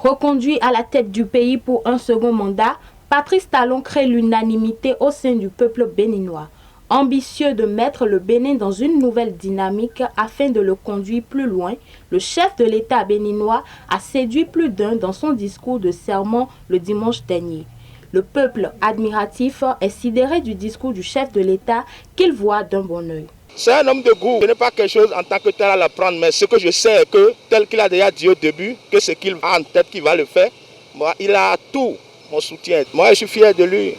Reconduit à la tête du pays pour un second mandat, Patrice Talon crée l'unanimité au sein du peuple béninois. Ambitieux de mettre le Bénin dans une nouvelle dynamique afin de le conduire plus loin, le chef de l'État béninois a séduit plus d'un dans son discours de sermon le dimanche dernier. Le peuple admiratif est sidéré du discours du chef de l'État qu'il voit d'un bon œil. C'est un homme de goût. Ce n'est pas quelque chose en tant que tel à l'apprendre, mais ce que je sais, que tel qu'il a déjà dit au début, que ce qu'il a en tête qu'il va le faire, moi, il a tout mon soutien. Moi, je suis fier de lui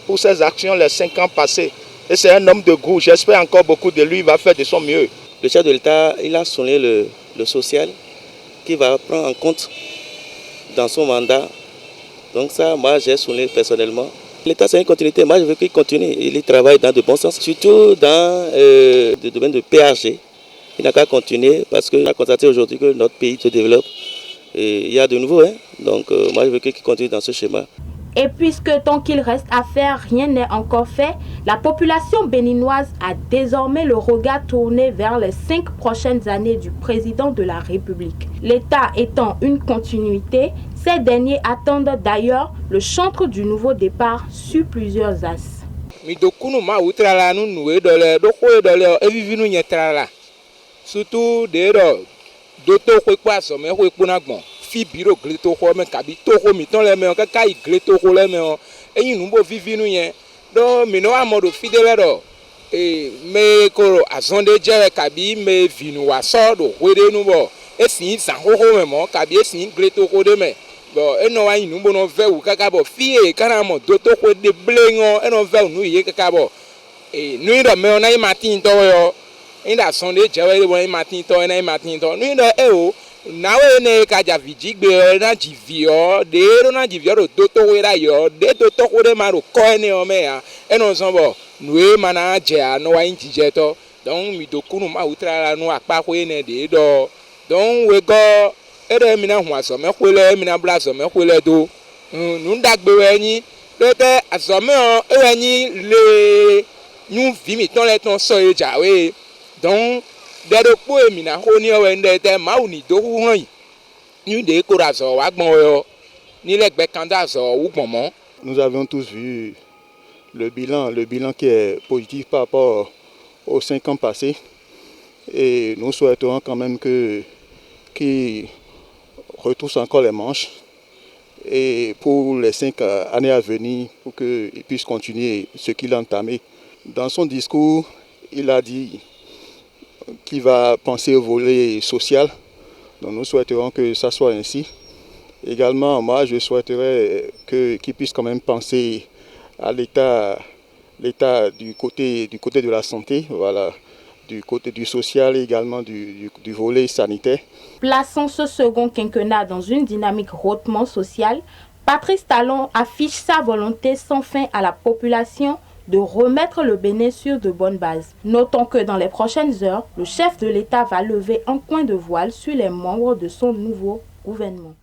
pour ses actions les 5 ans passés. Et c'est un homme de goût. J'espère encore beaucoup de lui. Il va faire de son mieux. Le chef de l'État, il a sonné le social qu'il va prendre en compte dans son mandat. Donc ça, moi, j'ai sonné personnellement. L'État, c'est une continuité. Moi, je veux qu'il continue. Il travaille dans de bons sens, surtout dans le domaine de PAG. Il n'a qu'à continuer parce qu'on a constaté aujourd'hui que notre pays se développe. Et il y a de nouveau. Donc moi, je veux qu'il continue dans ce schéma. Et puisque tant qu'il reste à faire, rien n'est encore fait, la population béninoise a désormais le regard tourné vers les 5 prochaines années du président de la République. L'État étant une continuité, ces derniers attendent d'ailleurs le chantre du nouveau départ sur plusieurs axes. Surtout fi biro gleto ko me kabi to ko mi ton le me ka kai gleto ko le me o eyin nu bo vivi nu yen do mi no amodo fidele do me ko azonde jere kabi me vinu wa so do wede nu bo esin san ho ho me mo kabi esin gleto ko de me bo eno wa yin nu bo no ve wu kaka bo fi e kana mo do to ko de blengo eno ve nu ye kaka bo nu do me na imatin to yo inda sonde jere le bo imatin to na imatin to nu do o nawe ne kaja vijigbe na jivio de na jivio do to we ra yo de to to ko de ma ro ko ene o me ya eno so bo nuwe mana je anu wa yin je to don mi do kunu ma utra la nu apa ko ene de do don we go ere mi na hu aso me ko le mi na bla so me ko le do nu dagbe we yin do te aso me o e yin le nu vi mi ton le ton so e ja we don Nous avions tous vu le bilan qui est positif par rapport aux 5 ans passés et nous souhaiterons quand même qu'il retrousse encore les manches et pour les 5 années à venir pour qu'il puisse continuer ce qu'il a entamé. Dans son discours, il a dit qui va penser au volet social. Donc nous souhaiterons que ça soit ainsi. Également, moi, je souhaiterais qu'il puisse quand même penser à l'État du côté de la santé, voilà, du côté du social et également du volet sanitaire. Plaçant ce second quinquennat dans une dynamique hautement sociale, Patrice Talon affiche sa volonté sans fin à la population de remettre le Bénin sur de bonnes bases. Notons que dans les prochaines heures, le chef de l'État va lever un coin de voile sur les membres de son nouveau gouvernement.